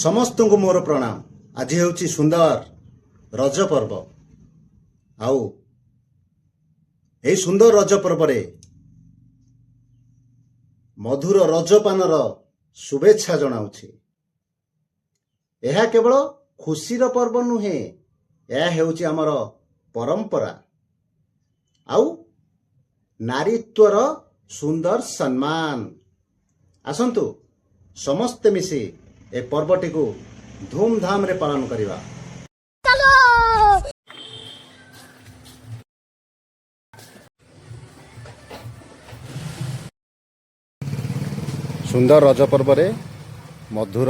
ସମସ୍ତଙ୍କୁ ମୋର ପ୍ରଣାମ। ଆଜି ହେଉଛି ସୁନ୍ଦର ରଜ ପର୍ବ। ଆଉ ଏହି ସୁନ୍ଦର ରଜ ପର୍ବରେ ମଧୁର ରଜପାନର ଶୁଭେଚ୍ଛା ଜଣାଉଛି। ଏହା କେବଳ ଖୁସିର ପର୍ବ ନୁହେଁ, ଏହା ହେଉଛି ଆମର ପରମ୍ପରା ଆଉ ନାରୀତ୍ୱର ସୁନ୍ଦର ସମ୍ମାନ। ଆସନ୍ତୁ ସମସ୍ତେ ମିଶି ଏ ପର୍ବଟିକୁ ଧୁମଧାମରେ ପାଳନ କରିବା। ସୁନ୍ଦର ରଜ ପର୍ବରେ ମଧୁର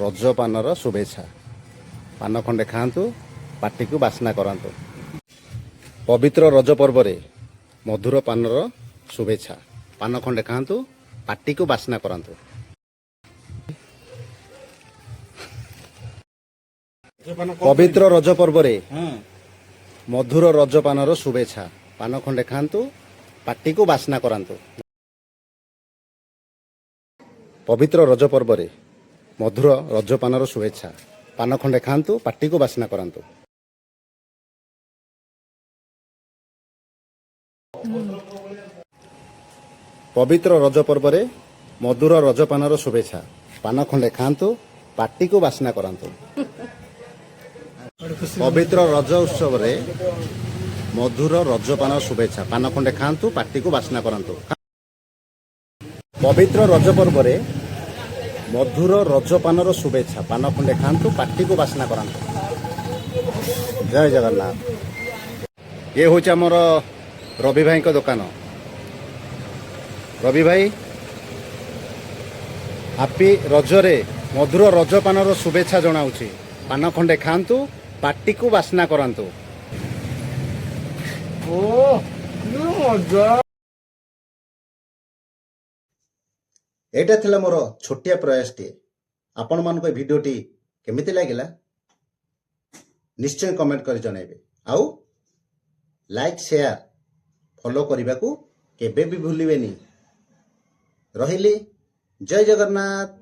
ରଜପାନର ଶୁଭେଚ୍ଛା। ପାନ ଖଣ୍ଡେ ଖାଆନ୍ତୁ, ପାଟିକୁ ବାସ୍ନା କରାନ୍ତୁ। ପବିତ୍ର ରଜ ପର୍ବରେ ମଧୁର ପାନର ଶୁଭେଚ୍ଛା। ପାନ ଖଣ୍ଡେ ଖାଆନ୍ତୁ, ପାଟିକୁ ବାସ୍ନା କରାନ୍ତୁ। ପବିତ୍ର ରଜ ପର୍ବରେ ମଧୁର ରଜପାନର ଶୁଭେଚ୍ଛା। ପାନ ଖଣ୍ଡେ ଖାଆନ୍ତୁ, ପାଟିକୁ ବାସ୍ନା କରାନ୍ତୁ। ପବିତ୍ର ରଜ ପର୍ବରେ ମଧୁର ରଜପାନର ଶୁଭେଚ୍ଛା। ପାନ ଖଣ୍ଡେ ଖାଆନ୍ତୁ, ପାଟିକୁ ବାସ୍ନା କରାନ୍ତୁ। ପବିତ୍ର ରଜ ପର୍ବରେ ମଧୁର ରଜପାନର ଶୁଭେଚ୍ଛା। ପାନ ଖଣ୍ଡେ ଖାଆନ୍ତୁ, ପାଟିକୁ ବାସ୍ନା କରାନ୍ତୁ। ପବିତ୍ର ରଜ ଉତ୍ସବରେ ମଧୁର ରଜପାନ ଶୁଭେଚ୍ଛା। ପାନ ଖଣ୍ଡେ ଖାଆନ୍ତୁ, ପାଟିକୁ ବାସ୍ନା କରାନ୍ତୁ। ପବିତ୍ର ରଜ ପର୍ବରେ ମଧୁର ରଜପାନର ଶୁଭେଚ୍ଛା। ପାନ ଖଣ୍ଡେ ଖାଆନ୍ତୁ, ପାଟିକୁ ବାସ୍ନା କରାନ୍ତୁ। ଜୟ ଜଗନ୍ନାଥ। ଇଏ ହେଉଛି ଆମର ରବି ଭାଇଙ୍କ ଦୋକାନ। ରବି ଭାଇ, ହାପି ରଜରେ ମଧୁର ରଜପାନର ଶୁଭେଚ୍ଛା ଜଣାଉଛି। ପାନ ଖଣ୍ଡେ ଖାଆନ୍ତୁ, ପାଟିକୁ ବାସ୍ନା କରାନ୍ତୁ। ଏଇଟା ଥିଲା ମୋର ଛୋଟିଆ ପ୍ରୟାସଟିଏ। ଆପଣମାନଙ୍କୁ ଏ ଭିଡ଼ିଓଟି କେମିତି ଲାଗିଲା ନିଶ୍ଚୟ କମେଣ୍ଟ କରି ଜଣାଇବେ। ଆଉ ଲାଇକ୍, ସେୟାର, ଫଲୋ କରିବାକୁ କେବେ ବି ଭୁଲିବେନି। ରହିଲି। ଜୟ ଜଗନ୍ନାଥ।